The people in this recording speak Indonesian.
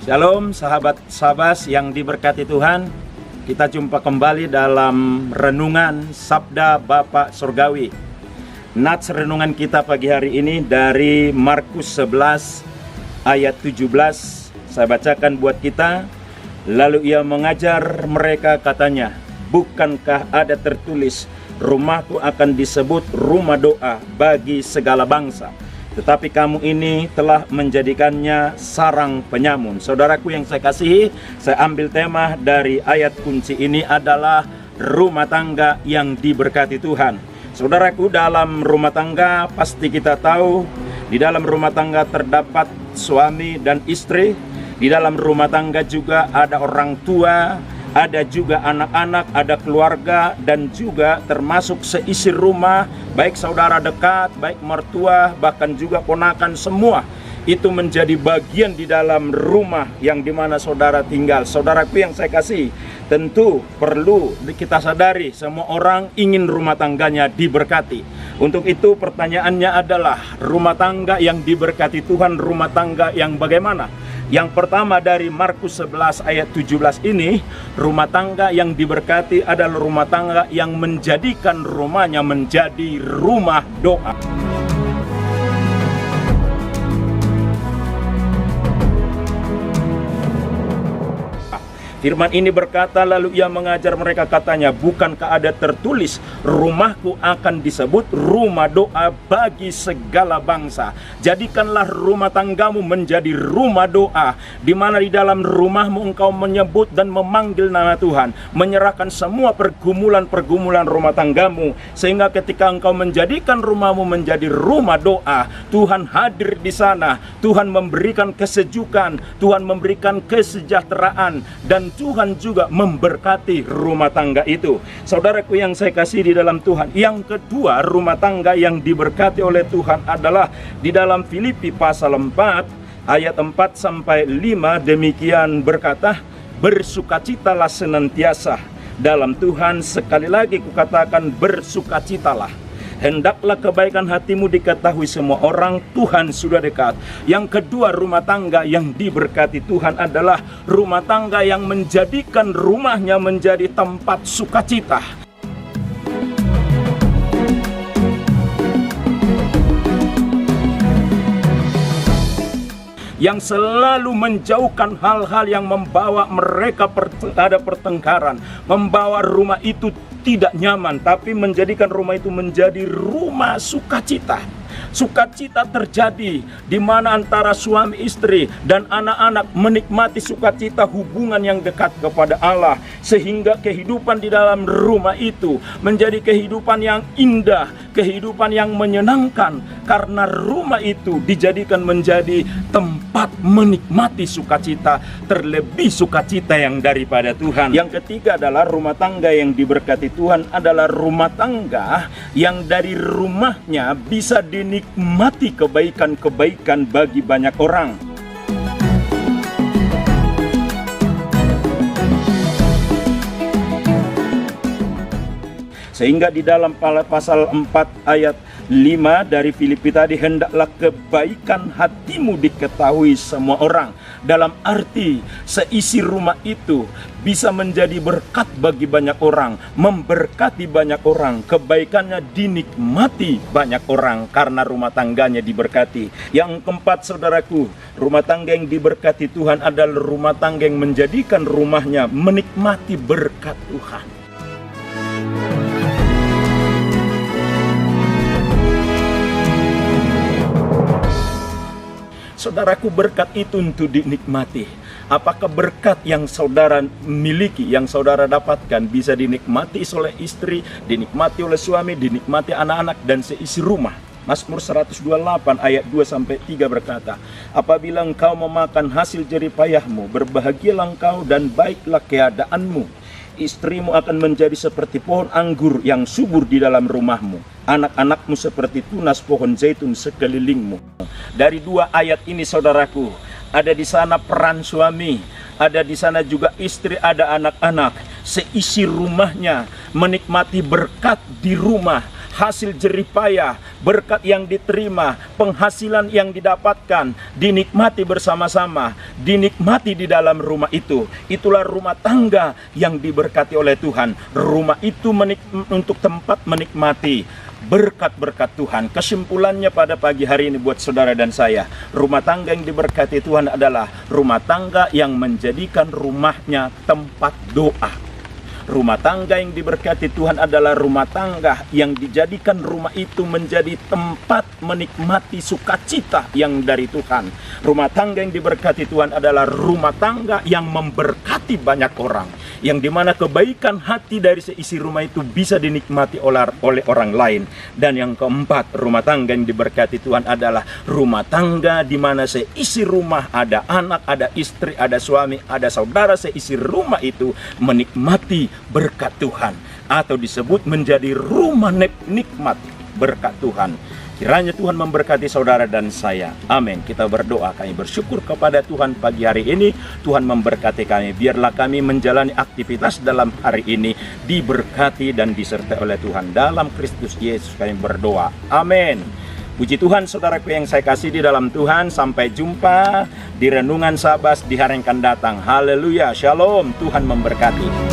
Shalom sahabat Sabas yang diberkati Tuhan. Kita jumpa kembali dalam renungan Sabda Bapa Surgawi. Nats renungan kita pagi hari ini dari Markus 11 ayat 17. Saya bacakan buat kita. Lalu ia mengajar mereka katanya, bukankah ada tertulis, rumahku akan disebut rumah doa bagi segala bangsa, tetapi kamu ini telah menjadikannya sarang penyamun. Saudaraku yang saya kasihi, saya ambil tema dari ayat kunci ini adalah rumah tangga yang diberkati Tuhan. Saudaraku, dalam rumah tangga pasti kita tahu, di dalam rumah tangga terdapat suami dan istri. Di dalam rumah tangga juga ada orang tua, ada juga anak-anak, ada keluarga, dan juga termasuk seisi rumah, baik saudara dekat, baik mertua, bahkan juga ponakan, semua itu menjadi bagian di dalam rumah yang dimana saudara tinggal. Saudaraku yang saya kasih, tentu perlu kita sadari semua orang ingin rumah tangganya diberkati. Untuk itu pertanyaannya adalah, rumah tangga yang diberkati Tuhan, rumah tangga yang bagaimana? Yang pertama dari Markus 11 ayat 17 ini, rumah tangga yang diberkati adalah rumah tangga yang menjadikan rumahnya menjadi rumah doa. Firman ini berkata, lalu ia mengajar mereka katanya, bukankah ada tertulis, rumahku akan disebut rumah doa bagi segala bangsa. Jadikanlah rumah tanggamu menjadi rumah doa, di mana di dalam rumahmu engkau menyebut dan memanggil nama Tuhan, menyerahkan semua pergumulan-pergumulan rumah tanggamu, sehingga ketika engkau menjadikan rumahmu menjadi rumah doa, Tuhan hadir di sana, Tuhan memberikan kesejukan, Tuhan memberikan kesejahteraan, dan Tuhan juga memberkati rumah tangga itu. Saudaraku yang saya kasih di dalam Tuhan, yang kedua rumah tangga yang diberkati oleh Tuhan adalah di dalam Filipi pasal 4 ayat 4 sampai 5, demikian berkata, bersukacitalah senantiasa dalam Tuhan. Sekali lagi kukatakan, bersukacitalah. Hendaklah kebaikan hatimu diketahui semua orang, Tuhan sudah dekat. Yang kedua rumah tangga yang diberkati Tuhan adalah rumah tangga yang menjadikan rumahnya menjadi tempat sukacita. Yang selalu menjauhkan hal-hal yang membawa mereka ada pertengkaran, membawa rumah itu tidak nyaman, tapi menjadikan rumah itu menjadi rumah sukacita. Sukacita terjadi di mana antara suami istri dan anak-anak menikmati sukacita hubungan yang dekat kepada Allah, sehingga kehidupan di dalam rumah itu menjadi kehidupan yang indah, kehidupan yang menyenangkan, karena rumah itu dijadikan menjadi tempat menikmati sukacita, terlebih sukacita yang daripada Tuhan. Yang ketiga adalah rumah tangga yang diberkati Tuhan adalah rumah tangga yang dari rumahnya bisa dinikmati kebaikan-kebaikan bagi banyak orang. Sehingga di dalam pasal 4 ayat 5 dari Filipi tadi, hendaklah kebaikan hatimu diketahui semua orang. Dalam arti seisi rumah itu bisa menjadi berkat bagi banyak orang, memberkati banyak orang, kebaikannya dinikmati banyak orang karena rumah tangganya diberkati. Yang keempat saudaraku, rumah tangga yang diberkati Tuhan adalah rumah tangga yang menjadikan rumahnya menikmati berkat Tuhan. Saudaraku, berkat itu untuk dinikmati. Apakah berkat yang saudara miliki, yang saudara dapatkan bisa dinikmati oleh istri, dinikmati oleh suami, dinikmati anak-anak dan seisi rumah? Mazmur 128 ayat 2-3 berkata, apabila engkau memakan hasil jerih payahmu, berbahagialah engkau dan baiklah keadaanmu. Istrimu akan menjadi seperti pohon anggur yang subur di dalam rumahmu. Anak-anakmu seperti tunas pohon zaitun sekelilingmu. Dari dua ayat ini saudaraku, ada di sana peran suami, ada di sana juga istri, ada anak-anak. Seisi rumahnya menikmati berkat di rumah, hasil jeripayah, berkat yang diterima, penghasilan yang didapatkan, dinikmati bersama-sama, dinikmati di dalam rumah itu. Itulah rumah tangga yang diberkati oleh Tuhan. Rumah itu untuk tempat menikmati berkat-berkat Tuhan. Kesimpulannya pada pagi hari ini buat saudara dan saya, rumah tangga yang diberkati Tuhan adalah rumah tangga yang menjadikan rumahnya tempat doa. Rumah tangga yang diberkati Tuhan adalah rumah tangga yang dijadikan rumah itu menjadi tempat menikmati sukacita yang dari Tuhan. Rumah tangga yang diberkati Tuhan adalah rumah tangga yang memberkati banyak orang, yang dimana kebaikan hati dari seisi rumah itu bisa dinikmati oleh orang lain. Dan yang keempat, rumah tangga yang diberkati Tuhan adalah rumah tangga di mana seisi rumah, ada anak, ada istri, ada suami, ada saudara, seisi rumah itu menikmati berkat Tuhan, atau disebut menjadi rumah nikmat berkat Tuhan. Kiranya Tuhan memberkati saudara dan saya. Amin. Kita berdoa, kami bersyukur kepada Tuhan pagi hari ini. Tuhan memberkati kami. Biarlah kami menjalani aktivitas dalam hari ini diberkati dan disertai oleh Tuhan. Dalam Kristus Yesus kami berdoa. Amin. Puji Tuhan saudaraku yang saya kasih di dalam Tuhan. Sampai jumpa di Renungan Sabas di hari yang akan datang. Haleluya. Shalom. Tuhan memberkati.